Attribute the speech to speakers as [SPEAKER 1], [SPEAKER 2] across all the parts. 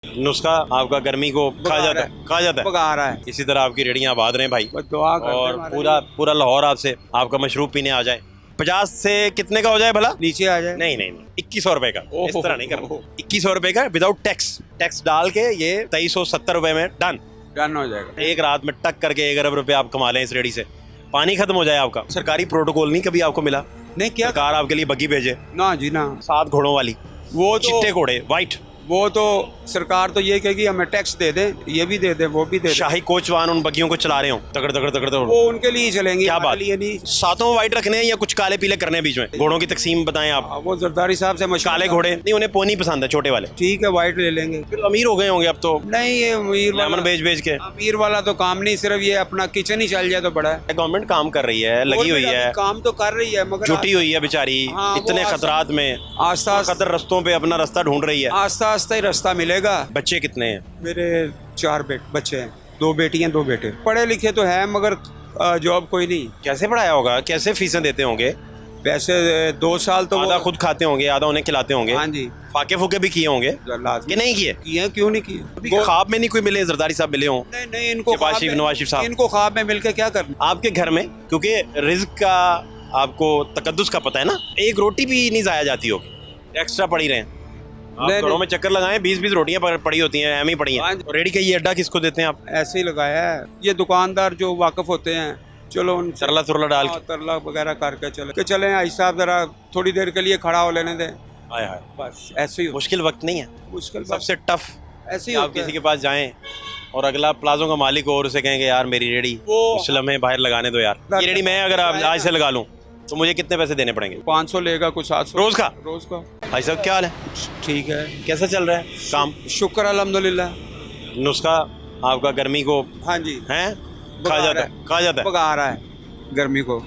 [SPEAKER 1] नुस्खा आपका गर्मी को खा जाता है
[SPEAKER 2] पका रहा है।
[SPEAKER 1] इसी तरह आपकी रेडियां आबाद रहे भाई,
[SPEAKER 2] बस दुआ करते
[SPEAKER 1] और
[SPEAKER 2] हैं हमारे
[SPEAKER 1] पूरा
[SPEAKER 2] लिए।
[SPEAKER 1] पूरा लाहौर आपसे आपका मशरूब पीने आ जाए। 50 से कितने का हो जाए भला?
[SPEAKER 2] नीचे आ जाए।
[SPEAKER 1] नहीं नहीं, 2100 रुपए का। इस तरह नहीं करना।
[SPEAKER 2] ओहो।
[SPEAKER 1] 2100 रुपए का विदाउट टैक्स डाल के ये 2370 रुपए में डन।
[SPEAKER 2] डन हो जाएगा।
[SPEAKER 1] एक रात में टक करके 1 अरब रुपए आप कमा लें इस रेडी से। पानी खत्म हो जाए आपका। सरकारी प्रोटोकॉल नहीं कभी आपको मिला?
[SPEAKER 2] नहीं क्या
[SPEAKER 1] सरकार आपके लिए बग्गी भेजे
[SPEAKER 2] ना जी ना,
[SPEAKER 1] 7 घोड़ों वाली,
[SPEAKER 2] वो तो
[SPEAKER 1] चिट्टे घोड़े व्हाइट,
[SPEAKER 2] वो तो सरकार तो ये कहेगी हमें टैक्स दे दे, ये भी दे दे, वो भी दे दे।
[SPEAKER 1] शाही कोच वाहन उन बग्गियों को चला रहे हो तगड़ तगड़ तगड़ तगड़।
[SPEAKER 2] वो उनके लिए ही चलेंगे,
[SPEAKER 1] क्या
[SPEAKER 2] हमारे
[SPEAKER 1] बात?
[SPEAKER 2] लिए नहीं।
[SPEAKER 1] सातों व्हाइट रखने हैं या कुछ काले पीले करने हैं बीच में? घोड़ों की तकसीम बताएं आप।
[SPEAKER 2] वो जरदारी साहब से मशवरा
[SPEAKER 1] काले घोड़े नहीं, उन्हें पोनी पसंद है, छोटे वाले।
[SPEAKER 2] ठीक है, वाइट ले लेंगे।
[SPEAKER 1] फिर अमीर हो गए होंगे अब तो,
[SPEAKER 2] नहीं ये अमीर
[SPEAKER 1] लेमन
[SPEAKER 2] वाला,
[SPEAKER 1] बेच बेच के।
[SPEAKER 2] अमीर वाला तो काम नहीं, सिर्फ ये अपना किचन ही चल जाए तो बड़ा है।
[SPEAKER 1] गवर्नमेंट काम कर रही है, लगी हुई
[SPEAKER 2] गवर्नमेंट
[SPEAKER 1] है,
[SPEAKER 2] अभी काम तो कर रही है, मगर
[SPEAKER 1] जुटी हुई है बेचारी,
[SPEAKER 2] हाँ, वो
[SPEAKER 1] इतने
[SPEAKER 2] आस्ता-
[SPEAKER 1] खतरात में
[SPEAKER 2] आस्ता आस्ता
[SPEAKER 1] कदर रस्तों पे अपना रास्ता ढूंढ रही है।
[SPEAKER 2] आस्ता आस्ता ही रास्ता मिलेगा।
[SPEAKER 1] बच्चे कितने हैं?
[SPEAKER 2] मेरे 4 बच्चे हैं, 2 बेटियां 2 बेटे। पढ़े लिखे तो है मगर जॉब कोई नहीं।
[SPEAKER 1] कैसे पढ़ाया होगा? कैसे फीसें देते होंगे?
[SPEAKER 2] वैसे 2 साल तो
[SPEAKER 1] आधा
[SPEAKER 2] वो
[SPEAKER 1] खुद खाते होंगे, आधा उन्हें खिलाते होंगे।
[SPEAKER 2] हाँ जी,
[SPEAKER 1] फाके फूके भी किए होंगे
[SPEAKER 2] लाजमी
[SPEAKER 1] कि नहीं किए?
[SPEAKER 2] किए, क्यों नहीं किए?
[SPEAKER 1] वो ख्वाब में नहीं कोई मिले, जरदारी साहब मिले हों?
[SPEAKER 2] नहीं नहीं, इनको
[SPEAKER 1] शहबाज
[SPEAKER 2] ख्वाब
[SPEAKER 1] शरीफ,
[SPEAKER 2] में-
[SPEAKER 1] नवाज शरीफ साहब।
[SPEAKER 2] इनको ख्वाब में मिलके क्या करना।
[SPEAKER 1] आपके घर में क्योंकि रिज्क का आपको तकद्दुस का पता है ना, एक रोटी भी नहीं जाया जाती होगी, एक्स्ट्रा पड़ी रहे। आप
[SPEAKER 2] नहीं,
[SPEAKER 1] घरों में चक्कर लगाएं, 20-20 रोटियां पड़ी होती हैं, एम ही पड़ी
[SPEAKER 2] हाँ
[SPEAKER 1] हैं।
[SPEAKER 2] जी।
[SPEAKER 1] रेडी का ये अड्डा किसको देते हैं आप?
[SPEAKER 2] ऐसे ही लगाया है, ये दुकानदार जो वाकिफ होते हैं, चलो उनसे
[SPEAKER 1] तरला तुरला डाल के।
[SPEAKER 2] तरला वगैरह करके चले भाई साहब, जरा थोड़ी देर के लिए खड़ा हो लेने दें,
[SPEAKER 1] हाय हाय,
[SPEAKER 2] बस ऐसे ही होता
[SPEAKER 1] मुश्किल वक्त नहीं है,
[SPEAKER 2] है। मुश्किल
[SPEAKER 1] सबसे टफ।
[SPEAKER 2] ऐसे ही
[SPEAKER 1] आप
[SPEAKER 2] होता
[SPEAKER 1] किसी
[SPEAKER 2] है।
[SPEAKER 1] के पास जाएं और अगला प्लाजो का मालिक हो और उसे कहेंगे यार मेरी रेडी
[SPEAKER 2] वो-
[SPEAKER 1] कुछ लम्हे बाहर लगाने दो यार, ये रेडी मैं अगर आज से लगा लूं तो मुझे कितने पैसे देने पड़ेंगे?
[SPEAKER 2] 500 लेगा, कुछ 700
[SPEAKER 1] रोज का?
[SPEAKER 2] रोज का।
[SPEAKER 1] भाई साहब क्या हाल है?
[SPEAKER 2] ठीक है,
[SPEAKER 1] कैसा चल रहा है काम?
[SPEAKER 2] शुक्र अल्हम्दुलिल्लाह।
[SPEAKER 1] नुस्खा आपका गर्मी को
[SPEAKER 2] हाँ जी,
[SPEAKER 1] है खा जाता है।
[SPEAKER 2] पका रहा है गर्मी को।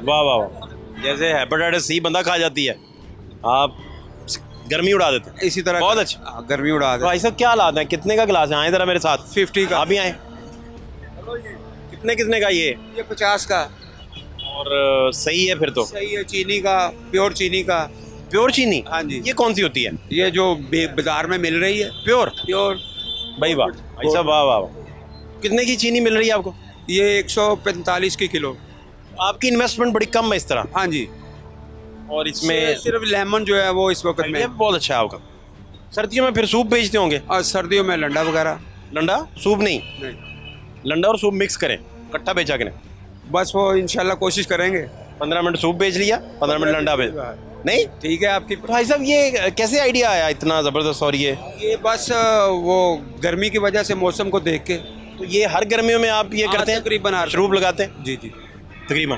[SPEAKER 1] वाह वाह वाह, जैसे हेपेटाइटिस सी बंदा खा जाती है, आप गर्मी उड़ा देते हैं।
[SPEAKER 2] इसी तरह
[SPEAKER 1] बहुत अच्छा।
[SPEAKER 2] गर्मी उड़ा दे।
[SPEAKER 1] भाई साहब क्या हालात है? कितने का गिलास है? आए जरा मेरे साथ।
[SPEAKER 2] 50 का।
[SPEAKER 1] आप भी आए। कितने का ये?
[SPEAKER 2] 50 का।
[SPEAKER 1] और सही है फिर तो।
[SPEAKER 2] सही है, चीनी का, प्योर चीनी का।
[SPEAKER 1] प्योर चीनी?
[SPEAKER 2] हाँ जी।
[SPEAKER 1] ये कौन सी होती है?
[SPEAKER 2] ये जो बाजार में मिल रही है,
[SPEAKER 1] प्योर?
[SPEAKER 2] प्योर।
[SPEAKER 1] भाई वाह भाई साहब, वाह वाह वाह। कितने की चीनी मिल रही है आपको?
[SPEAKER 2] ये 145 की किलो।
[SPEAKER 1] आपकी इन्वेस्टमेंट बड़ी कम है इस तरह,
[SPEAKER 2] हाँ जी।
[SPEAKER 1] और इसमें
[SPEAKER 2] सिर्फ लेमन जो है वो इस वक्त
[SPEAKER 1] ये
[SPEAKER 2] में,
[SPEAKER 1] बहुत अच्छा है आपका। सर्दियों में फिर सूप बेचते होंगे?
[SPEAKER 2] और सर्दियों में लंडा वगैरह
[SPEAKER 1] लंडा सूप नहीं,
[SPEAKER 2] नहीं।
[SPEAKER 1] लंडा और सूप मिक्स करें, इकट्ठा बेचा करें।
[SPEAKER 2] बस वो इंशाल्लाह कोशिश करेंगे।
[SPEAKER 1] 15 मिनट सूप बेच लिया, 15 मिनट लंडा बेच नहीं।
[SPEAKER 2] ठीक है आपकी।
[SPEAKER 1] भाई साहब ये कैसे आइडिया आया इतना ज़बरदस्त? और ये
[SPEAKER 2] बस वो गर्मी की वजह से मौसम को देख के।
[SPEAKER 1] तो ये हर गर्मियों में आप ये
[SPEAKER 2] हाँ,
[SPEAKER 1] करते हैं?
[SPEAKER 2] तकरीबन हर-
[SPEAKER 1] मशरूब लगाते हैं
[SPEAKER 2] जी जी।
[SPEAKER 1] तकरीबन?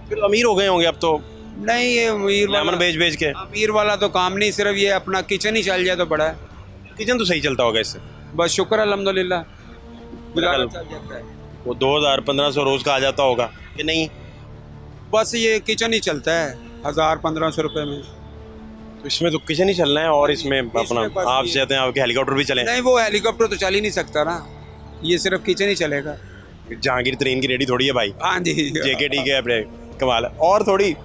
[SPEAKER 1] फिर अमीर हो गए होंगे अब तो,
[SPEAKER 2] नहीं ये अमीर
[SPEAKER 1] लेमन
[SPEAKER 2] वाला,
[SPEAKER 1] बेच बेच के।
[SPEAKER 2] अमीर वाला तो काम नहीं, सिर्फ ये अपना किचन ही चल जाए तो बड़ा है।
[SPEAKER 1] किचन तो सही चलता होगा इससे।
[SPEAKER 2] बस शुक्र अल्हम्दुलिल्लाह, गुजारा
[SPEAKER 1] बिल्कुल।
[SPEAKER 2] चल जाता है।
[SPEAKER 1] वो 2000-1500 रोज का आ जाता होगा कि नहीं?
[SPEAKER 2] बस ये किचन ही चलता है 1000-1500 रुपए में।
[SPEAKER 1] तो इसमें तो किचन ही चलना है, और इसमें अपना
[SPEAKER 2] बस
[SPEAKER 1] आप
[SPEAKER 2] ये-
[SPEAKER 1] चाहते हैं आपके हेलीकॉप्टर भी चले?
[SPEAKER 2] नहीं वो हेलीकॉप्टर तो चल ही नहीं सकता ना, ये सिर्फ किचन ही चलेगा।
[SPEAKER 1] जहांगीर ट्रेन की रेडी थोड़ी है भाई,
[SPEAKER 2] हाँ जी।
[SPEAKER 1] जेकेटी के अपने कमाल है। और थोड़ी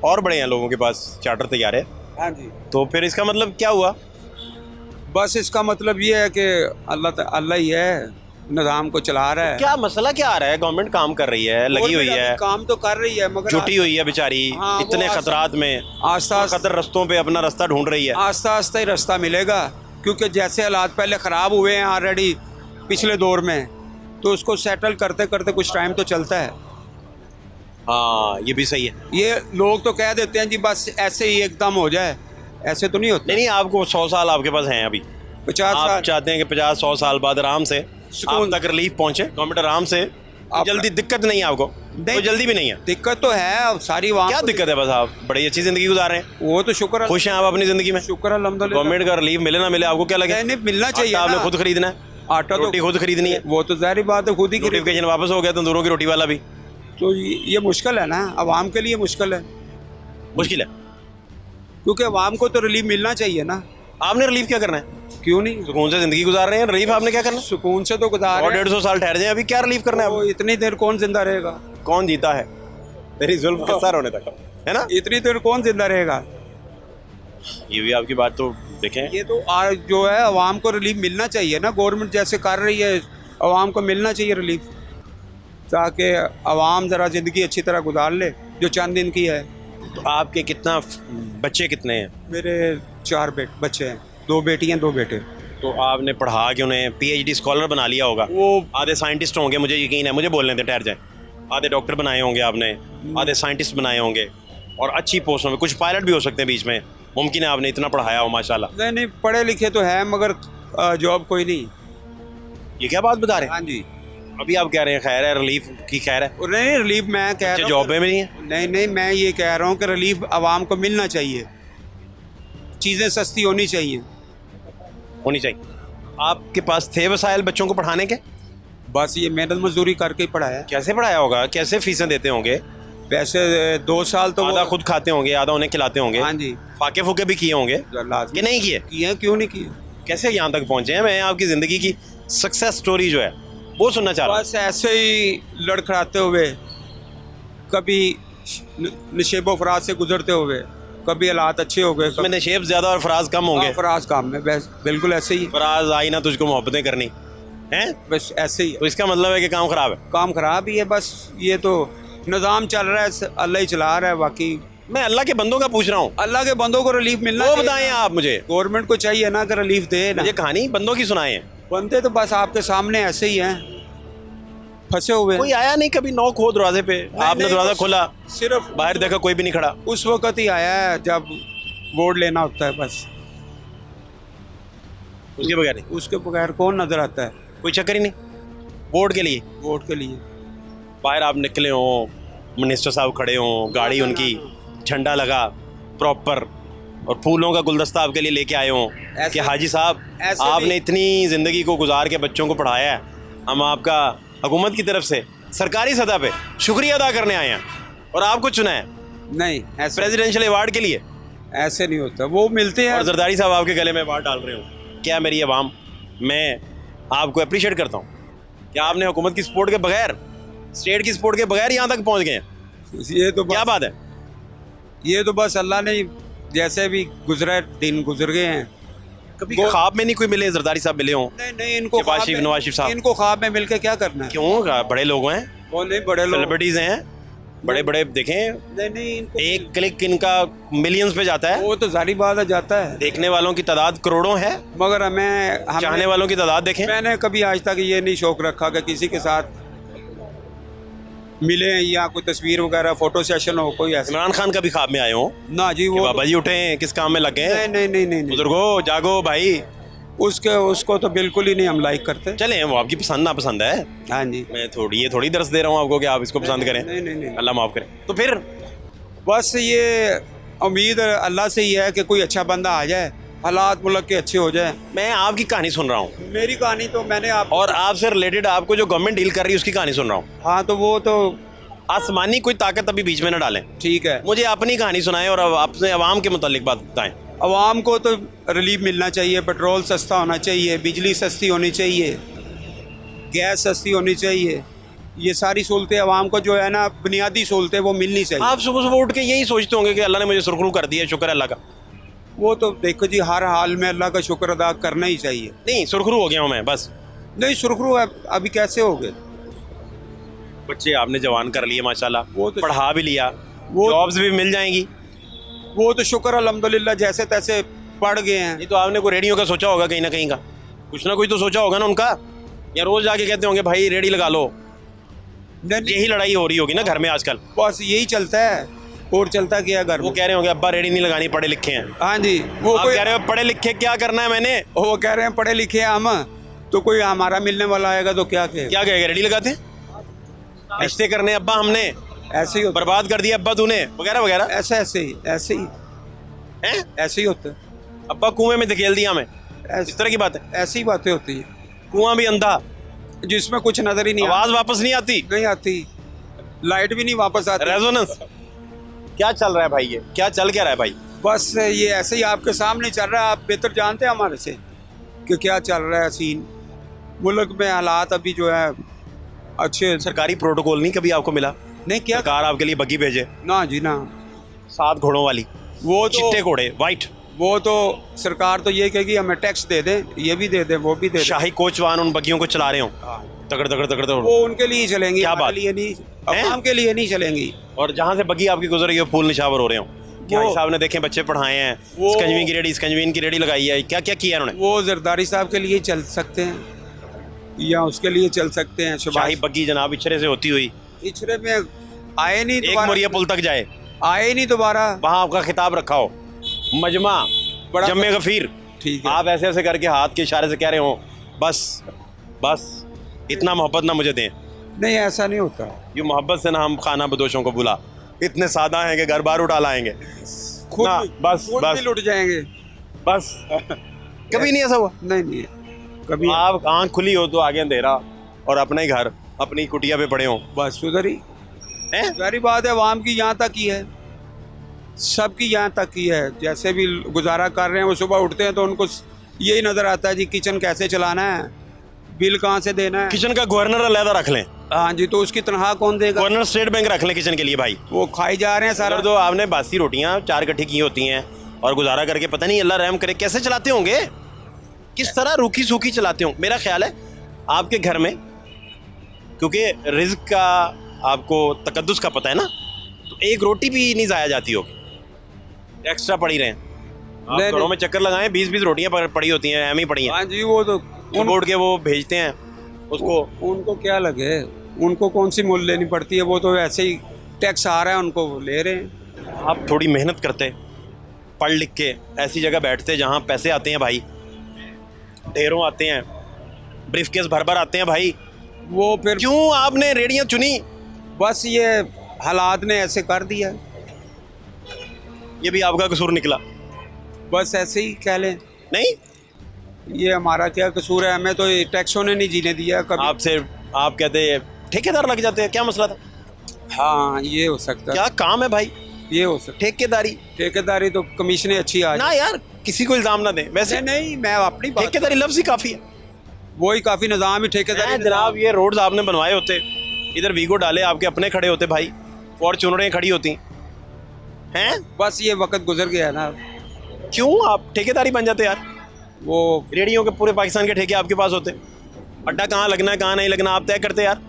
[SPEAKER 1] और बड़े हैं लोगों के पास, चार्टर तैयार है।
[SPEAKER 2] हाँ जी।
[SPEAKER 1] तो फिर इसका मतलब क्या हुआ?
[SPEAKER 2] बस इसका मतलब ये है कि अल्लाह ही है, निज़ाम को चला रहा है।
[SPEAKER 1] क्या मसला क्या आ रहा है? गवर्नमेंट काम कर रही है, लगी हुई
[SPEAKER 2] गवर्नमेंट
[SPEAKER 1] है,
[SPEAKER 2] अभी काम तो कर रही है मगर
[SPEAKER 1] जुटी हुई है बेचारी,
[SPEAKER 2] हाँ, वो
[SPEAKER 1] इतने
[SPEAKER 2] आस्ता-
[SPEAKER 1] खतरात में
[SPEAKER 2] आस्ता आस्ता
[SPEAKER 1] कदर रस्तों पे अपना रास्ता ढूंढ रही है।
[SPEAKER 2] आस्ता आस्ता ही रास्ता मिलेगा, क्योंकि जैसे हालात पहले ख़राब हुए हैं ऑलरेडी पिछले दौर में, तो उसको सेटल करते करते कुछ टाइम तो चलता है।
[SPEAKER 1] हाँ ये भी सही है।
[SPEAKER 2] ये लोग तो कह देते हैं जी बस ऐसे ही एकदम हो जाए, ऐसे तो नहीं होता।
[SPEAKER 1] नहीं नहीं, आपको 100 साल आपके पास हैं अभी।
[SPEAKER 2] 50
[SPEAKER 1] आप
[SPEAKER 2] साल
[SPEAKER 1] चाहते हैं कि 50-100 साल बाद आराम से
[SPEAKER 2] सुकून-
[SPEAKER 1] आप तक रिलीफ पहुंचे, गवर्नमेंट आराम से,
[SPEAKER 2] आप-
[SPEAKER 1] जल्दी दिक्कत नहीं है आपको? कोई जल्दी भी नहीं है?
[SPEAKER 2] दिक्कत तो है, अब सारी वहाँ
[SPEAKER 1] क्या दिक्कत है? बस आप बड़ी अच्छी जिंदगी गुजार रहे हैं,
[SPEAKER 2] वो तो शुक्र
[SPEAKER 1] खुश हैं आप अपनी जिंदगी में?
[SPEAKER 2] शुक्र अल्हम्दुलिल्लाह।
[SPEAKER 1] गवर्नमेंट का रिलीफ मिले ना मिले आपको क्या लगे?
[SPEAKER 2] नहीं मिलना चाहिए
[SPEAKER 1] आटा आपने
[SPEAKER 2] ना।
[SPEAKER 1] खुद खरीदना है,
[SPEAKER 2] आटा तो
[SPEAKER 1] रोटी खुद खरीदनी है,
[SPEAKER 2] वो तो जाहिर बात है, खुद ही खरीद।
[SPEAKER 1] नोटिफिकेशन वापस हो गया तंदूरों की रोटी वाला भी।
[SPEAKER 2] तो ये मुश्किल है ना, अवाम के लिए मुश्किल है,
[SPEAKER 1] मुश्किल है।
[SPEAKER 2] क्योंकि अवाम को तो रिलीफ मिलना चाहिए ना।
[SPEAKER 1] आपने रिलीफ क्या करना है?
[SPEAKER 2] क्यों नहीं,
[SPEAKER 1] सुकून से जिंदगी गुजार रहे हैं, रिलीफ आपने क्या करना है?
[SPEAKER 2] सुकून से तो गुजार
[SPEAKER 1] और
[SPEAKER 2] रहे हैं।
[SPEAKER 1] 150 साल ठहर जाए, अभी क्या रिलीफ करना है?
[SPEAKER 2] तो इतनी देर कौन जिंदा रहेगा?
[SPEAKER 1] कौन जीता है? तेरी जुल्फ किस्सा रोने तक है ना?
[SPEAKER 2] इतनी देर कौन जिंदा रहेगा?
[SPEAKER 1] ये भी आपकी बात तो देखें।
[SPEAKER 2] ये तो जो है आवाम को रिलीफ मिलना चाहिए ना, गवर्नमेंट जैसे कर रही है आवाम को मिलना चाहिए रिलीफ, ताकि आवाम ज़रा ज़िंदगी अच्छी तरह गुजार ले जो चंद दिन की है।
[SPEAKER 1] तो आपके कितना बच्चे कितने हैं?
[SPEAKER 2] मेरे 4 बच्चे हैं, 2 बेटियां 2 बेटे।
[SPEAKER 1] तो आपने पढ़ा के उन्हें PhD स्कॉलर बना लिया होगा।
[SPEAKER 2] वो
[SPEAKER 1] आधे साइंटिस्ट होंगे, मुझे यकीन है, मुझे बोल रहे थे ठहर जाए। आधे डॉक्टर बनाए होंगे आपने, आधे साइंटिस्ट बनाए होंगे और अच्छी पोस्टों में, कुछ पायलट भी हो सकते हैं बीच में, मुमकिन है आपने इतना पढ़ाया हो माशाल्लाह।
[SPEAKER 2] नहीं पढ़े लिखे तो है मगर जॉब कोई नहीं।
[SPEAKER 1] ये क्या बात बता रहे हैं?
[SPEAKER 2] हाँ जी।
[SPEAKER 1] अभी आप कह रहे हैं खैर है, रिलीफ की खैर है,
[SPEAKER 2] और नहीं रिलीफ मैं कह रहा हूँ
[SPEAKER 1] जॉब में भी नहीं है।
[SPEAKER 2] नहीं मैं ये कह रहा हूँ कि रिलीफ आवाम को मिलना चाहिए, चीज़ें सस्ती होनी चाहिए।
[SPEAKER 1] होनी चाहिए। आपके पास थे वसाइल बच्चों को पढ़ाने के?
[SPEAKER 2] बस ये मेहनत मजदूरी करके ही पढ़ाया।
[SPEAKER 1] कैसे पढ़ाया होगा, कैसे फीसें देते होंगे?
[SPEAKER 2] वैसे 2 साल तो
[SPEAKER 1] आधा खुद खाते होंगे, आधा उन्हें खिलाते होंगे।
[SPEAKER 2] हाँ जी।
[SPEAKER 1] फाके फूके भी किए होंगे
[SPEAKER 2] लाजमी
[SPEAKER 1] कि नहीं किए?
[SPEAKER 2] किए, क्यों नहीं किए।
[SPEAKER 1] कैसे यहाँ तक पहुँचे हैं? मैं आपकी ज़िंदगी की सक्सेस स्टोरी जो है वो सुनना चाह रहा हूँ।
[SPEAKER 2] बस ऐसे ही लड़खड़ाते हुए, कभी नशेबो फराज से गुजरते हुए, कभी हालात अच्छे हो गए,
[SPEAKER 1] इसमें नशेब ज़्यादा और फराज कम होंगे।
[SPEAKER 2] फराज काम में बस बिल्कुल ऐसे ही।
[SPEAKER 1] फराज आई ना तुझको मोहब्बतें करनी हैं,
[SPEAKER 2] बस ऐसे ही
[SPEAKER 1] तो इसका मतलब है कि काम ख़राब है।
[SPEAKER 2] काम खराब ही है। बस ये तो निज़ाम चल रहा है, अल्लाह ही चला रहा है। बाकी
[SPEAKER 1] मैं अल्लाह के बंदों का पूछ रहा हूँ,
[SPEAKER 2] अल्लाह के बंदों को रिलीफ मिलना
[SPEAKER 1] वो
[SPEAKER 2] चाहिए।
[SPEAKER 1] बताएं आप मुझे।
[SPEAKER 2] गवर्नमेंट को चाहिए ना कि रिलीफ दे ना।
[SPEAKER 1] मुझे कहानी बंदों की सुनाएं।
[SPEAKER 2] बनते तो बस आपके सामने ऐसे ही हैं, फंसे हुए।
[SPEAKER 1] कोई आया नहीं कभी? नॉक हो दरवाजे पे, आपने
[SPEAKER 2] नहीं,
[SPEAKER 1] दरवाज़ा
[SPEAKER 2] बस
[SPEAKER 1] खोला,
[SPEAKER 2] सिर्फ
[SPEAKER 1] बाहर देखा कोई भी नहीं खड़ा।
[SPEAKER 2] उस वक्त ही आया है जब वोट लेना होता है, बस
[SPEAKER 1] उसके बगैर नहीं,
[SPEAKER 2] उसके बगैर कौन नजर आता है
[SPEAKER 1] कोई चक्कर ही नहीं। वोट के लिए
[SPEAKER 2] वोट के लिए।
[SPEAKER 1] बाहर आप निकले हों, मिनिस्टर साहब खड़े हों, गाड़ी उनकी, झंडा लगा प्रॉपर और फूलों का गुलदस्ता आपके लिए लेके आए हों कि हाजी साहब
[SPEAKER 2] ऐसे
[SPEAKER 1] आपने
[SPEAKER 2] भी-
[SPEAKER 1] इतनी ज़िंदगी को गुजार के बच्चों को पढ़ाया है, हम आपका हुकूमत की तरफ से सरकारी सतह पे शुक्रिया अदा करने आए हैं और आपको चुना है
[SPEAKER 2] नहीं ऐसे
[SPEAKER 1] प्रेसिडेंशियल अवार्ड के लिए।
[SPEAKER 2] ऐसे नहीं होता, वो मिलते हैं।
[SPEAKER 1] और जरदारी साहब आपके गले में अवार्ड डाल रहे हो। क्या मेरी आवाम, मैं आपको अप्रिशिएट करता हूँ कि आपने हुकूमत की सपोर्ट के बगैर, स्टेट की सपोर्ट के बगैर यहाँ तक पहुँच गए हैं।
[SPEAKER 2] ये तो
[SPEAKER 1] क्या बात है?
[SPEAKER 2] ये तो बस अल्लाह ने जैसे भी गुजरा दिन गुजर गए हैं।
[SPEAKER 1] कभी ख्वाब में नहीं कोई मिले, जरदारी साहब मिले हों?
[SPEAKER 2] नहीं इनको
[SPEAKER 1] शहबाज
[SPEAKER 2] ख्वाब
[SPEAKER 1] शरीफ,
[SPEAKER 2] में-
[SPEAKER 1] नवाज शरीफ साहब।
[SPEAKER 2] इनको ख्वाब में मिलके क्या करना है।
[SPEAKER 1] क्यों? बड़े लोग हैं,
[SPEAKER 2] वो नहीं बड़े लोग।
[SPEAKER 1] सेलिब्रिटीज हैं, बड़े बड़े देखें,
[SPEAKER 2] नहीं इनको
[SPEAKER 1] एक क्लिक इनका मिलियंस पे जाता है,
[SPEAKER 2] वो तो जारी बात है, जाता है।
[SPEAKER 1] देखने वालों की तादाद करोड़ों है,
[SPEAKER 2] मगर हमें
[SPEAKER 1] चाहने वालों की तादाद देखें।
[SPEAKER 2] मैंने कभी आज तक ये नहीं शौक रखा कि किसी के साथ मिले या कोई तस्वीर वगैरह फोटो सेशन हो कोई ऐसा।
[SPEAKER 1] इमरान खान का भी ख्वाब में आए हो
[SPEAKER 2] ना जी,
[SPEAKER 1] कि
[SPEAKER 2] वो
[SPEAKER 1] बाबा जी उठे, किस काम में लगे हैं?
[SPEAKER 2] नहीं
[SPEAKER 1] बुजुर्गो जागो भाई।
[SPEAKER 2] उसको तो बिल्कुल ही नहीं हम लाइक करते।
[SPEAKER 1] चले, वो आपकी पसंद ना पसंद है,
[SPEAKER 2] हाँ जी।
[SPEAKER 1] मैं ये थोड़ी दर्स दे रहा हूँ आपको कि आप इसको पसंद करें।
[SPEAKER 2] नहीं
[SPEAKER 1] अल्लाह माफ़ करे। तो फिर
[SPEAKER 2] बस ये उम्मीद अल्लाह से ही है कि कोई अच्छा बंदा आ जाए, हालात मुल्क के अच्छे हो जाए।
[SPEAKER 1] मैं आपकी कहानी सुन रहा हूँ
[SPEAKER 2] मेरी कहानी तो मैंने आप
[SPEAKER 1] और आपसे रिलेटेड आपको जो गवर्नमेंट डील कर रही है उसकी कहानी सुन रहा हूँ।
[SPEAKER 2] हाँ तो वो तो
[SPEAKER 1] आसमानी कोई ताकत अभी बीच में न डालें,
[SPEAKER 2] ठीक है।
[SPEAKER 1] मुझे अपनी कहानी सुनाएं और अपने अवाम के मुतालिक बात बताएं।
[SPEAKER 2] आवाम को तो रिलीफ मिलना चाहिए, पेट्रोल सस्ता होना चाहिए, बिजली सस्ती होनी चाहिए, गैस सस्ती होनी चाहिए। ये सारी सहूलतें आवाम को जो है ना, बुनियादी सहूलतें वो मिलनी चाहिए।
[SPEAKER 1] आप सुबह सुबह उठ के यही सोचते होंगे कि अल्लाह ने मुझे सुरखरू कर दिया, शुक्र है अल्लाह का।
[SPEAKER 2] वो तो देखो जी, हर हाल में अल्लाह का शुक्र अदा करना ही चाहिए।
[SPEAKER 1] नहीं, सुरखरू हो गया हूँ मैं बस।
[SPEAKER 2] नहीं सुरखरू अभी कैसे हो गए?
[SPEAKER 1] बच्चे आपने जवान कर लिए माशाल्लाह,
[SPEAKER 2] वो तो
[SPEAKER 1] पढ़ा भी लिया,
[SPEAKER 2] वो
[SPEAKER 1] जॉब्स भी मिल जाएंगी।
[SPEAKER 2] वो तो शुक्र अल्हम्दुलिल्लाह जैसे तैसे पढ़ गए हैं।
[SPEAKER 1] ये तो आपने कोई रेडियो का सोचा होगा, कहीं ना कहीं का कुछ ना कुछ तो सोचा होगा ना उनका, या रोज जाके कहते होंगे भाई रेडी लगा लो।
[SPEAKER 2] नहीं,
[SPEAKER 1] यही लड़ाई हो रही होगी ना घर में आजकल।
[SPEAKER 2] बस यही चलता है और चलता क्या घर
[SPEAKER 1] वो
[SPEAKER 2] में।
[SPEAKER 1] कह रहे होंगे अब्बा रेडी नहीं लगानी, पढ़े लिखे हैं।
[SPEAKER 2] हाँ जी, वो
[SPEAKER 1] आप
[SPEAKER 2] कोई
[SPEAKER 1] कह रहे हो पढ़े लिखे क्या करना है मैंने?
[SPEAKER 2] वो कह रहे हैं पढ़े लिखे हैं हम, तो कोई हमारा मिलने वाला आएगा तो क्या कहेगा?
[SPEAKER 1] क्या कहेगा? रेडी लगाते हैं, रिश्ते करने अब्बा हमने,
[SPEAKER 2] ऐसे ही होता
[SPEAKER 1] बर्बाद कर दिया अब्बा तूने, वगैरह वगैरह।
[SPEAKER 2] ऐसे
[SPEAKER 1] हैं?
[SPEAKER 2] ही होता है।
[SPEAKER 1] अब्बा कुएं में धकेल दिया हमें,
[SPEAKER 2] ऐसे-
[SPEAKER 1] इस तरह की बात है।
[SPEAKER 2] ऐसी बातें होती है
[SPEAKER 1] कुआं भी अंधा,
[SPEAKER 2] जिसमें कुछ नजर ही नहीं
[SPEAKER 1] आवाज वापस नहीं आती,
[SPEAKER 2] नहीं आती, लाइट भी नहीं वापस आती।
[SPEAKER 1] रेजोनेंस। क्या चल रहा है भाई? ये क्या चल क्या रहा है भाई?
[SPEAKER 2] बस ये ऐसे ही आपके सामने चल रहा है। आप बेहतर जानते हैं हमारे से कि क्या चल रहा है सीन मुल्क में। हालात अभी जो है अच्छे।
[SPEAKER 1] सरकारी प्रोटोकॉल नहीं कभी आपको मिला?
[SPEAKER 2] नहीं क्या?
[SPEAKER 1] सरकार आपके लिए बग्गी भेजे
[SPEAKER 2] ना जी ना,
[SPEAKER 1] 7 घोड़ों वाली,
[SPEAKER 2] वो तो
[SPEAKER 1] चिट्टे घोड़े, वाइट,
[SPEAKER 2] वो तो सरकार तो ये कहेगी हमें टैक्स दे दें, ये भी दे दें, वो भी दे दें।
[SPEAKER 1] शाही कोच वाहन उन बग्गियों को चला रहे हो, तगड़ तगड़ तगड़ तगड़,
[SPEAKER 2] वो उनके लिए ही चलेंगी,
[SPEAKER 1] क्या
[SPEAKER 2] हमारे
[SPEAKER 1] बात?
[SPEAKER 2] लिए नहीं,
[SPEAKER 1] हैं?
[SPEAKER 2] अवाम के लिए नहीं चलेंगी।
[SPEAKER 1] और जहाँ से बग्गी आपकी गुजर रही हो फूल निशावर हो रहे हो। क्या
[SPEAKER 2] वो-
[SPEAKER 1] साहब ने देखे बच्चे पढ़ाए हैं,
[SPEAKER 2] वो-
[SPEAKER 1] स्कंजवीन की रेडी लगाई है, क्या क्या किया उन्होंने।
[SPEAKER 2] वो जरदारी साहब के लिए चल सकते हैं या उसके लिए चल सकते हैं।
[SPEAKER 1] शाही
[SPEAKER 2] शबाज
[SPEAKER 1] बग्गी जनाब इचरे से होती हुई
[SPEAKER 2] इचरे में आए नहीं
[SPEAKER 1] एक
[SPEAKER 2] दोबारा,
[SPEAKER 1] मोरिया पुल तक जाए,
[SPEAKER 2] आए नहीं दोबारा।
[SPEAKER 1] वहाँ आपका खिताब रखा हो, मजमा
[SPEAKER 2] बड़ा
[SPEAKER 1] जम्मे गफीर,
[SPEAKER 2] ठीक है।
[SPEAKER 1] आप ऐसे ऐसे करके हाथ के इशारे से कह रहे हो बस बस इतना मोहब्बत ना मुझे दें।
[SPEAKER 2] नहीं, ऐसा नहीं होता।
[SPEAKER 1] ये मोहब्बत से ना हम खाना बदोशों को बुला, इतने सादा हैं कि घर बार उठा लाएंगे
[SPEAKER 2] खुद
[SPEAKER 1] ना, बस
[SPEAKER 2] खुद
[SPEAKER 1] बस
[SPEAKER 2] भी लुट जाएंगे।
[SPEAKER 1] बस कभी नहीं ऐसा हुआ।
[SPEAKER 2] नहीं कभी।
[SPEAKER 1] आप आंख खुली हो तो आगे अंधेरा और अपने ही घर अपनी कुटिया पे पड़े हो
[SPEAKER 2] बस उधर ही
[SPEAKER 1] हैं।
[SPEAKER 2] सारी बात है, अवाम की यहाँ तक ही है, सबकी यहाँ तक ही है। जैसे भी गुजारा कर रहे हैं, वो सुबह उठते हैं तो उनको यही नज़र आता है जी किचन कैसे चलाना है, बिल कहाँ से देना है।
[SPEAKER 1] किचन का गवर्नर अलहदा रख लें,
[SPEAKER 2] हाँ जी, तो उसकी तनख्वाह कौन देगा?
[SPEAKER 1] गवर्नर स्टेट बैंक रख लें किचन के लिए भाई।
[SPEAKER 2] वो खाई जा रहे हैं सारा।
[SPEAKER 1] अगर तो आपने बासी रोटियां 4 इकट्ठी की होती हैं और गुजारा करके पता नहीं अल्लाह रहम करे कैसे चलाते होंगे, किस तरह रूखी सूखी चलाते हों। मेरा ख्याल है आपके घर में, क्योंकि रिज्क का आपको तकद्दुस का पता है ना, तो एक रोटी भी नहीं ज़ाया जाती होगी, एक्स्ट्रा पड़ी रहें। आप
[SPEAKER 2] नहीं,
[SPEAKER 1] घरों में चक्कर लगाएं, 20-20 रोटियां पड़ी होती हैं, एम ही पड़ी हैं,
[SPEAKER 2] हाँ जी, वो तो
[SPEAKER 1] बोर्ड के वो भेजते हैं उसको।
[SPEAKER 2] उनको क्या लगे, उनको कौन सी मोल लेनी पड़ती है, वो तो ऐसे ही टैक्स आ रहा है उनको, वो ले रहे हैं।
[SPEAKER 1] आप थोड़ी मेहनत करते, पढ़ लिख के ऐसी जगह बैठते जहाँ पैसे आते हैं भाई, ढेरों आते हैं, ब्रीफकेस भर भर आते हैं भाई।
[SPEAKER 2] वो फिर
[SPEAKER 1] क्यों आपने रेडियां चुनी?
[SPEAKER 2] बस ये हालात ने ऐसे कर दिया,
[SPEAKER 1] ये भी आपका कसूर निकला?
[SPEAKER 2] बस ऐसे ही कह लें।
[SPEAKER 1] नहीं,
[SPEAKER 2] ये हमारा क्या कसूर है, हमें तो ये टैक्सों ने नहीं जीने दिया कभी।
[SPEAKER 1] आपसे आप कहते हैं ठेकेदार लग जाते हैं, क्या मसला था?
[SPEAKER 2] हाँ, ये हो सकता है,
[SPEAKER 1] क्या काम है भाई,
[SPEAKER 2] ये हो सकता
[SPEAKER 1] ठेकेदारी
[SPEAKER 2] है। ठेकेदारी तो कमीशनें अच्छी आ
[SPEAKER 1] ना यार, किसी को इल्जाम ना दें। वैसे
[SPEAKER 2] नहीं, मैं अपनी बात,
[SPEAKER 1] ठेकेदारी लफ्ज ही काफी है।
[SPEAKER 2] वही काफी निज़ाम ही ठेकेदारी।
[SPEAKER 1] जनाब ये रोड्स आपने बनवाए होते, इधर वीगो डाले, आपके अपने खड़े होते भाई, फॉर्च्यूनरें खड़ी होती हैं।
[SPEAKER 2] बस ये वक्त गुजर गया ना,
[SPEAKER 1] क्यों आप ठेकेदारी बन जाते यार?
[SPEAKER 2] वो
[SPEAKER 1] रेडियो के पूरे पाकिस्तान के ठेके आपके पास होते, अड्डा कहाँ लगना है कहाँ नहीं लगना आप तय करते यार।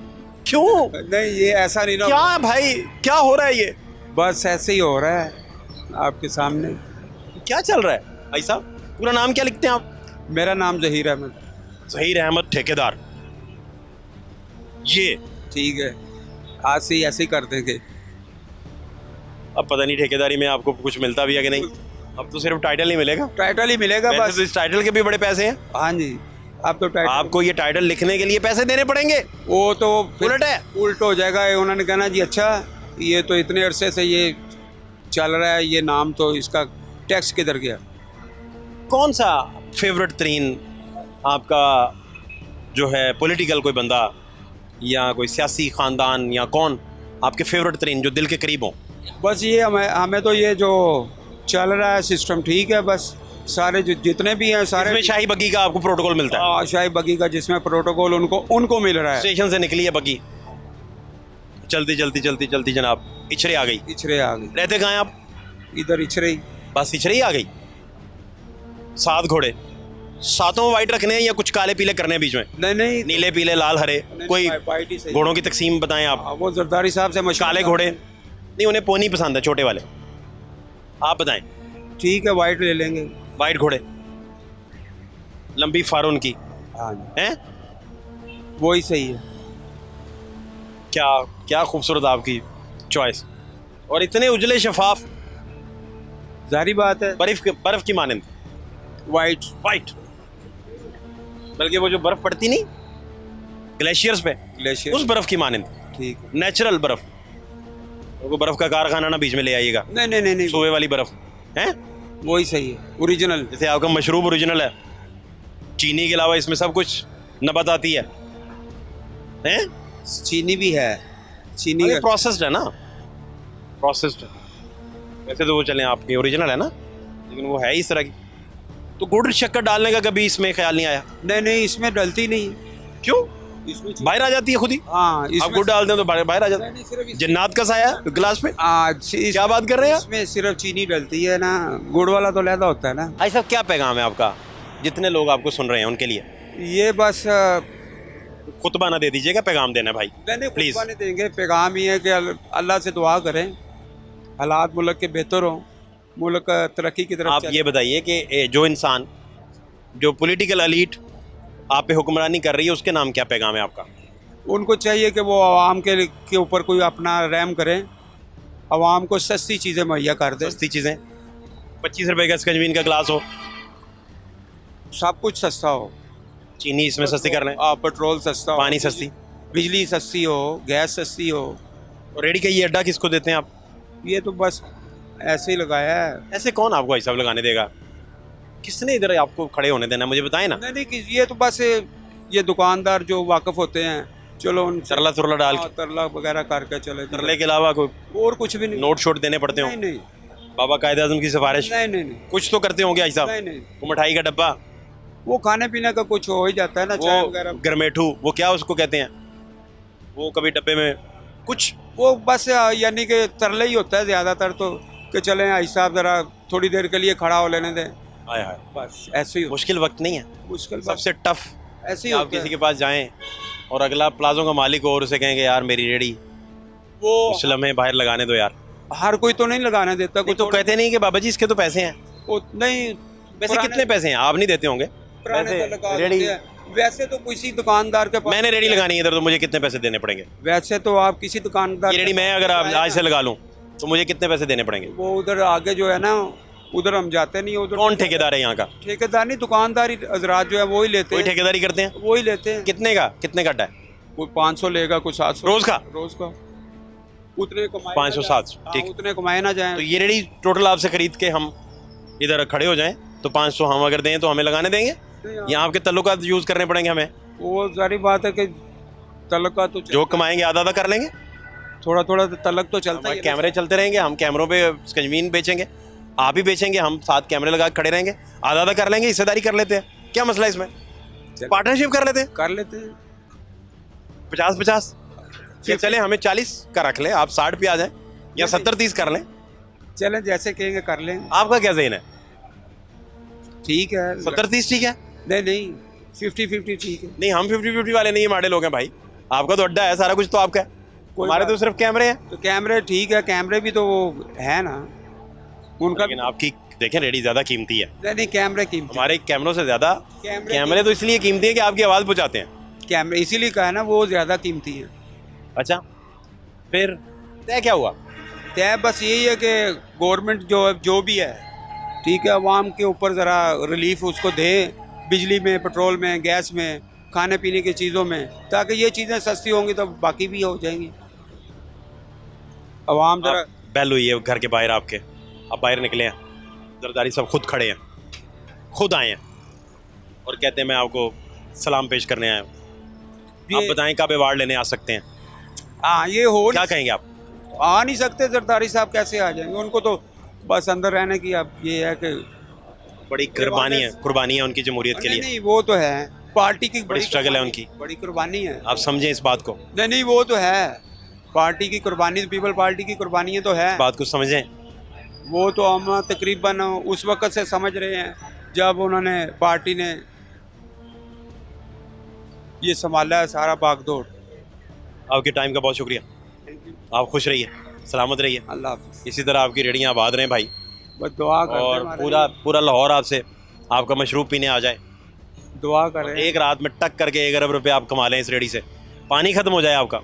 [SPEAKER 1] क्यों?
[SPEAKER 2] नहीं, ये ऐसा नहीं ना।
[SPEAKER 1] क्या भाई, क्या हो रहा है ये?
[SPEAKER 2] बस ऐसे ही हो रहा है आपके सामने।
[SPEAKER 1] क्या चल रहा है भाई साहब? पूरा नाम क्या लिखते हैं आप?
[SPEAKER 2] मेरा नाम जहीर अहमद।
[SPEAKER 1] ज़हीर अहमद ठेकेदार। ये
[SPEAKER 2] ठीक है, आज से ही ऐसे ही कर देंगे।
[SPEAKER 1] अब पता नहीं ठेकेदारी में आपको कुछ मिलता भी है कि नहीं। अब तो सिर्फ टाइटल ही मिलेगा।
[SPEAKER 2] टाइटल ही मिलेगा
[SPEAKER 1] वैसे
[SPEAKER 2] बस।
[SPEAKER 1] तो इस टाइटल के भी बड़े पैसे हैं।
[SPEAKER 2] हाँ जी, अब तो टाइटल,
[SPEAKER 1] आपको ये टाइटल लिखने के लिए पैसे देने पड़ेंगे।
[SPEAKER 2] वो तो फिर
[SPEAKER 1] उलट है।
[SPEAKER 2] उल्ट हो जाएगा। उन्होंने कहना जी अच्छा, ये तो इतने अरसे से ये चल रहा है, ये नाम तो इसका टैक्स किधर गया।
[SPEAKER 1] कौन सा फेवरेट तरीन आपका जो है पॉलिटिकल कोई बंदा या कोई सियासी ख़ानदान या कौन आपके फेवरेट तरीन जो दिल के करीब हो?
[SPEAKER 2] बस ये हमें तो ये जो चल रहा है सिस्टम ठीक है, बस सारे जितने भी हैं सारे
[SPEAKER 1] इसमें शाही बग्गी का आपको प्रोटोकॉल मिलता है।
[SPEAKER 2] शाही बगी का जिसमें प्रोटोकॉल उनको मिल रहा है।
[SPEAKER 1] स्टेशन से निकली है बग्गी, चलती चलती चलती चलती जनाब इचरे आ गई।
[SPEAKER 2] इचरे आ गई,
[SPEAKER 1] रहते कहाँ हैं आप?
[SPEAKER 2] इधर इचरे ही।
[SPEAKER 1] बस इचरे ही आ गई। 7 घोड़े, सातों वाइट रखने हैं या कुछ काले पीले करने हैं बीच में?
[SPEAKER 2] नहीं,
[SPEAKER 1] नीले पीले लाल हरे, कोई
[SPEAKER 2] वाइट ही सही।
[SPEAKER 1] घोड़ों की तकसीम बताएं आप।
[SPEAKER 2] वो जरदारी साहब से मशवरा
[SPEAKER 1] काले घोड़े नहीं, उन्हें पोनी पसंद है, छोटे वाले। आप बताएं।
[SPEAKER 2] ठीक है, वाइट ले लेंगे।
[SPEAKER 1] वाइट घोड़े, लंबी फारून की
[SPEAKER 2] हाँ जी,
[SPEAKER 1] हैं।
[SPEAKER 2] वही सही है।
[SPEAKER 1] क्या क्या खूबसूरत आपकी चॉइस, और इतने उजले शफाफ,
[SPEAKER 2] जारी बात है,
[SPEAKER 1] बर्फ की मानंद
[SPEAKER 2] वाइट।
[SPEAKER 1] वाइट, बल्कि वो जो बर्फ पड़ती नहीं ग्लेशियर्स पे,
[SPEAKER 2] ग्लेशियर,
[SPEAKER 1] उस बर्फ की मानंद,
[SPEAKER 2] ठीक है।
[SPEAKER 1] नेचुरल बर्फ। वो बर्फ का कारखाना ना बीच में ले आइएगा,
[SPEAKER 2] नहीं,
[SPEAKER 1] सोए वाली बर्फ हैं।
[SPEAKER 2] वही सही है, ओरिजिनल।
[SPEAKER 1] जैसे आपका मशरूब ओरिजिनल है, चीनी के अलावा इसमें सब कुछ नबाताती है, हैं?
[SPEAKER 2] चीनी भी है, चीनी का
[SPEAKER 1] प्रोसेस्ड है ना, प्रोसेस्ड है। वैसे तो वो चलें आपकी ओरिजिनल है ना, लेकिन वो है इस तरह की। तो गुड़ शक्कर डालने का कभी इसमें ख्याल नहीं आया?
[SPEAKER 2] नहीं, इसमें डलती नहीं।
[SPEAKER 1] क्यों?
[SPEAKER 2] इसमें
[SPEAKER 1] बाहर आ जाती है खुद ही,
[SPEAKER 2] हाँ
[SPEAKER 1] आप
[SPEAKER 2] इसमें
[SPEAKER 1] गुड़ डालते हैं तो बाहर आ जाता
[SPEAKER 2] नहीं,
[SPEAKER 1] है।
[SPEAKER 2] सिर्फ
[SPEAKER 1] जन्नत का साया गिलास पे, क्या बात कर रहे हैं आप?
[SPEAKER 2] इसमें सिर्फ चीनी डलती है ना, गुड़ वाला तो लहदा होता है ना।
[SPEAKER 1] भाई साहब क्या पैगाम है आपका जितने लोग आपको सुन रहे हैं उनके लिए?
[SPEAKER 2] ये बस
[SPEAKER 1] खुतबा ना दे दीजिएगा, पैगाम देना है भाई
[SPEAKER 2] नहीं
[SPEAKER 1] प्लीज।
[SPEAKER 2] खुतबा नहीं देंगे, पैगाम ही है कि अल्लाह से दुआ करें, हालात मुल्क के बेहतर हों, मुल्क तरक्की की तरफ
[SPEAKER 1] आप
[SPEAKER 2] चले।
[SPEAKER 1] ये बताइए कि जो इंसान, जो पॉलिटिकल एलीट आप पे हुक्मरानी कर रही है, उसके नाम क्या पैगाम है आपका?
[SPEAKER 2] उनको चाहिए कि वो आवाम के ऊपर कोई अपना रहम करें, आवाम को सस्ती चीज़ें मुहैया कर दें।
[SPEAKER 1] सस्ती चीज़ें, 25 रुपए का स्कंजबीन का गिलास हो,
[SPEAKER 2] सब कुछ सस्ता हो,
[SPEAKER 1] चीनी इसमें सस्ती कर लें,
[SPEAKER 2] पेट्रोल सस्ता हो,
[SPEAKER 1] पानी सस्ती,
[SPEAKER 2] बिजली सस्ती हो, गैस सस्ती हो।
[SPEAKER 1] और रेडी का ये अड्डा किसको देते हैं आप?
[SPEAKER 2] ये तो बस ऐसे ही लगाया है।
[SPEAKER 1] ऐसे कौन आपको हिसाब लगाने देगा? किसने इधर आपको खड़े होने देना, मुझे बताएं ना।
[SPEAKER 2] नहीं नहीं, ये तो बस ये दुकानदार जो वाकिफ होते हैं, चलो उन
[SPEAKER 1] तरला तुरला डाल के,
[SPEAKER 2] तरला वगैरह करके चले,
[SPEAKER 1] तरले के अलावा कोई
[SPEAKER 2] और कुछ भी नहीं।
[SPEAKER 1] नोट शोट देने पड़ते हो?
[SPEAKER 2] नहीं नहीं
[SPEAKER 1] बाबा कायदे आज़म की सिफारिश
[SPEAKER 2] नहीं नहीं नहीं
[SPEAKER 1] कुछ तो करते होंगे भाई साहब।
[SPEAKER 2] नहीं नहीं,
[SPEAKER 1] वो मिठाई का डब्बा,
[SPEAKER 2] वो खाने पीने का कुछ हो ही जाता है ना, चाय
[SPEAKER 1] वो
[SPEAKER 2] वगैरह।
[SPEAKER 1] गरमेठू, वो क्या उसको कहते हैं, वो कभी डब्बे में कुछ,
[SPEAKER 2] वो बस यानी कि तरले ही होता है ज़्यादातर, तो कि चलें भाई साहब ज़रा थोड़ी देर के लिए खड़ा हो लेने दें,
[SPEAKER 1] आय हाय,
[SPEAKER 2] बस ऐसे ही होता
[SPEAKER 1] मुश्किल वक्त नहीं है,
[SPEAKER 2] है। मुश्किल बस
[SPEAKER 1] सबसे टफ।
[SPEAKER 2] ऐसे ही
[SPEAKER 1] आप
[SPEAKER 2] होता
[SPEAKER 1] किसी
[SPEAKER 2] है।
[SPEAKER 1] के पास जाएं और अगला प्लाजो का मालिक हो और उसे कहेंगे यार मेरी रेडी
[SPEAKER 2] वो
[SPEAKER 1] कुछ लम्हे बाहर लगाने दो यार,
[SPEAKER 2] हर कोई तो नहीं लगाने देता,
[SPEAKER 1] नहीं
[SPEAKER 2] कुछ
[SPEAKER 1] तो कहते नहीं कि बाबा जी इसके तो पैसे हैं।
[SPEAKER 2] नहीं।
[SPEAKER 1] वैसे
[SPEAKER 2] पुराने-
[SPEAKER 1] कितने पैसे हैं? आप नहीं देते होंगे।
[SPEAKER 2] पुराने
[SPEAKER 1] वैसे
[SPEAKER 2] तो लगा
[SPEAKER 1] रेडी-
[SPEAKER 2] देते हैं। वैसे तो किसी दुकानदार के पास,
[SPEAKER 1] मैंने रेडी लगानी है इधर, तो मुझे कितने पैसे देने पड़ेंगे?
[SPEAKER 2] वैसे तो आप किसी दुकानदार
[SPEAKER 1] ये रेडी मैं अगर आप आज से लगा लूं तो मुझे कितने पैसे देने पड़ेंगे?
[SPEAKER 2] वो उधर आगे जो है ना, उधर हम जाते नहीं, उधर
[SPEAKER 1] कौन ठेकेदार है यहाँ का?
[SPEAKER 2] ठेकेदार नहीं, दुकानदारी हजरात जो है वो ही लेते
[SPEAKER 1] कोई
[SPEAKER 2] हैं,
[SPEAKER 1] ठेकेदारी करते हैं?
[SPEAKER 2] वो ही लेते हैं।
[SPEAKER 1] कितने का, कितने का अड्डा है?
[SPEAKER 2] कोई 500 लेगा, कोई 700
[SPEAKER 1] रोज का?
[SPEAKER 2] रोज का। उतने कमाए
[SPEAKER 1] 500
[SPEAKER 2] ना
[SPEAKER 1] 700,
[SPEAKER 2] जाएं।
[SPEAKER 1] ठीक।
[SPEAKER 2] हाँ, उतने कमाए ना जाए।
[SPEAKER 1] तो ये रेडी टोटल आपसे खरीद के हम इधर खड़े हो जाएं तो 500 हम अगर दें तो हमें लगाने देंगे? यहाँ आपके तल्लुकात यूज़ करने पड़ेंगे हमें?
[SPEAKER 2] वो सारी बात है कि तलक का तो
[SPEAKER 1] जो कमाएंगे आधा आधा कर लेंगे,
[SPEAKER 2] थोड़ा थोड़ा तलक तो चलता ही
[SPEAKER 1] हमारे
[SPEAKER 2] है।
[SPEAKER 1] कैमरे चलते रहेंगे, हम कैमरों पे स्कंजबीन बेचेंगे, आप ही बेचेंगे, हम साथ कैमरे लगा के खड़े रहेंगे, आधा आधा कर लेंगे, हिस्सेदारी कर लेते हैं, क्या मसला है इसमें?
[SPEAKER 2] चलो।
[SPEAKER 1] पार्टनरशिप कर लेते हैं,
[SPEAKER 2] कर लेते हैं।
[SPEAKER 1] 50-50। फिर चले हमें 40 का रख लें, आप 60 पे आ जाएं, या 70-30 कर लें,
[SPEAKER 2] चलें जैसे कहेंगे कर लेंगे।
[SPEAKER 1] आपका क्या ज़हन है?
[SPEAKER 2] ठीक है।
[SPEAKER 1] 70-30 ठीक है?
[SPEAKER 2] नहीं नहीं, 50-50 ठीक है।
[SPEAKER 1] नहीं, हम 50-50 वाले नहीं, माडे लोग हैं भाई, आपका तो अड्डा है, सारा कुछ तो आपका है, हमारे तो सिर्फ कैमरे हैं।
[SPEAKER 2] तो कैमरे ठीक है, कैमरे भी तो वो है ना उनका।
[SPEAKER 1] लेकिन आपकी देखें रेडी ज़्यादा कीमती है,
[SPEAKER 2] नहीं नहीं, कैमरे कीमती,
[SPEAKER 1] हमारे कैमरों से ज़्यादा कैमरे तो इसलिए कीमती है कि आपकी आवाज़ पहुँचाते हैं।
[SPEAKER 2] कैमरे इसीलिए कहा है ना, वो ज़्यादा कीमती है।
[SPEAKER 1] अच्छा, फिर तय क्या हुआ?
[SPEAKER 2] तय बस यही है कि गवर्नमेंट जो भी है, ठीक है, आवाम के ऊपर ज़रा रिलीफ उसको दे, बिजली में, पेट्रोल में, गैस में, खाने पीने की चीज़ों में, ताकि ये चीज़ें सस्ती होंगी तो बाकी भी हो जाएंगी। आवाम ज़रा
[SPEAKER 1] आप बैल हुई है घर के बाहर आपके, आप बाहर निकले हैं, जरदारी सब खुद खड़े हैं, खुद आए हैं और कहते हैं मैं आपको सलाम पेश करने आया हूँ। आप
[SPEAKER 2] ये-
[SPEAKER 1] बताएं कब अवार्ड लेने आ सकते हैं?
[SPEAKER 2] हाँ, ये हो
[SPEAKER 1] क्या कहेंगे आप?
[SPEAKER 2] आ नहीं सकते जरदारी साहब, कैसे आ जाएंगे? उनको तो बस अंदर रहने की अब ये है कि
[SPEAKER 1] बड़ी कुर्बानी है उनकी जमहूरियत के
[SPEAKER 2] नहीं
[SPEAKER 1] लिए,
[SPEAKER 2] नहीं, वो तो है, पार्टी की
[SPEAKER 1] बड़ी स्ट्रगल है
[SPEAKER 2] कुर्बानी-
[SPEAKER 1] उनकी।
[SPEAKER 2] बड़ी कुर्बानी है।
[SPEAKER 1] आप समझें इस बात को,
[SPEAKER 2] नहीं नहीं, वो तो है, पार्टी की कुर्बानी, पीपल पार्टी की कुर्बानी तो है।
[SPEAKER 1] इस बात को समझें।
[SPEAKER 2] वो तो हम तकरीबन उस वक़्त से समझ रहे हैं जब उन्होंने पार्टी ने ये संभाला है सारा भागदौड़।
[SPEAKER 1] आपके टाइम का बहुत शुक्रिया, आप खुश रहिए, सलामत रहिए,
[SPEAKER 2] अल्लाह हाफ़िज़।
[SPEAKER 1] इसी तरह आपकी रेडियाँ आबाद रहें भाई,
[SPEAKER 2] बस दुआ करें,
[SPEAKER 1] और
[SPEAKER 2] हमारे
[SPEAKER 1] पूरा लाहौर आपसे आपका मशरूब पीने आ जाए।
[SPEAKER 2] लिए दुआ करें,
[SPEAKER 1] एक रात में टक करके 1 अरब रुपये आप कमा लें इस रेडी से, पानी खत्म हो जाए आपका,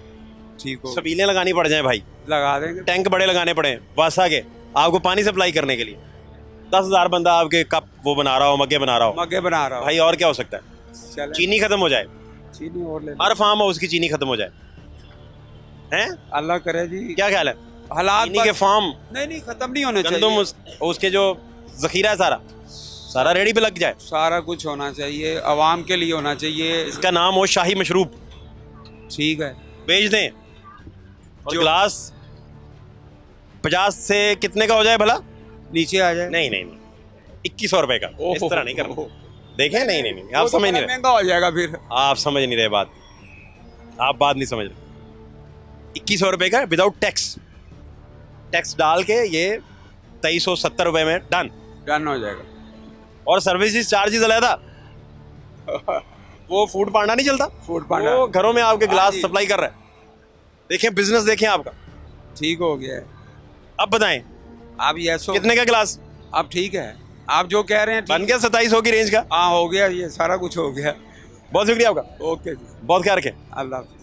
[SPEAKER 2] ठीक हो,
[SPEAKER 1] सबीलें लगानी पड़ जाएं भाई,
[SPEAKER 2] लगा देंगे।
[SPEAKER 1] टैंक बड़े लगाने पड़े वासा के आपको पानी सप्लाई करने के लिए, 10,000 बंदा आपके कप वो बना रहा हो, मग्गे बना रहा हो
[SPEAKER 2] मगे बना रहा हूँ।
[SPEAKER 1] भाई, और क्या हो सकता है?
[SPEAKER 2] चलें,
[SPEAKER 1] चीनी खत्म हो जाए,
[SPEAKER 2] चीनी और ले,
[SPEAKER 1] हर फार्म हाउस की चीनी खत्म हो जाए, हैं?
[SPEAKER 2] अल्लाह करे जी।
[SPEAKER 1] क्या ख्याल है?
[SPEAKER 2] हालात
[SPEAKER 1] चीनी के
[SPEAKER 2] बस-
[SPEAKER 1] फार्म,
[SPEAKER 2] नहीं नहीं, ख़त्म नहीं होने
[SPEAKER 1] गंदम,
[SPEAKER 2] चाहिए।
[SPEAKER 1] उसके जो जखीरा है सारा रेडी पे लग जाए,
[SPEAKER 2] सारा कुछ होना चाहिए, आवाम के लिए होना चाहिए।
[SPEAKER 1] इसका नाम हो शाही मशरूब,
[SPEAKER 2] ठीक है,
[SPEAKER 1] बेच दें, और गिलास 50 से कितने का हो जाए भला?
[SPEAKER 2] नीचे आ जाए।
[SPEAKER 1] नहीं 2100 रुपए का, इस तरह नहीं करना, देखें, नहीं, आप
[SPEAKER 2] वो तो
[SPEAKER 1] समझ नहीं
[SPEAKER 2] बड़ा
[SPEAKER 1] रहे,
[SPEAKER 2] महंगा हो जाएगा फिर।
[SPEAKER 1] आप समझ नहीं रहे बात। आप बात नहीं समझ रहे। 2100 रुपये का विदाउट टैक्स, टैक्स डाल के ये 2370 रुपये में डन।
[SPEAKER 2] डन हो जाएगा।
[SPEAKER 1] और सर्विसेज चार्जेस अलग। वो फूड पांडा नहीं चलता,
[SPEAKER 2] फूड पांडा
[SPEAKER 1] वो घरों में आपके
[SPEAKER 2] हाँ
[SPEAKER 1] ग्लास
[SPEAKER 2] जी।
[SPEAKER 1] सप्लाई कर रहा है। देखें बिजनेस, देखें आपका।
[SPEAKER 2] ठीक हो गया है।
[SPEAKER 1] अब बताएं
[SPEAKER 2] आप यस हो,
[SPEAKER 1] कितने का ग्लास
[SPEAKER 2] अब ठीक है, आप जो कह रहे हैं
[SPEAKER 1] बन गया? 2700 की रेंज का।
[SPEAKER 2] हाँ हो गया, ये सारा कुछ हो गया।
[SPEAKER 1] बहुत शुक्रिया आपका,
[SPEAKER 2] ओके जी,
[SPEAKER 1] बहुत ख्याल रखें।
[SPEAKER 2] अल्लाह हाफिज़।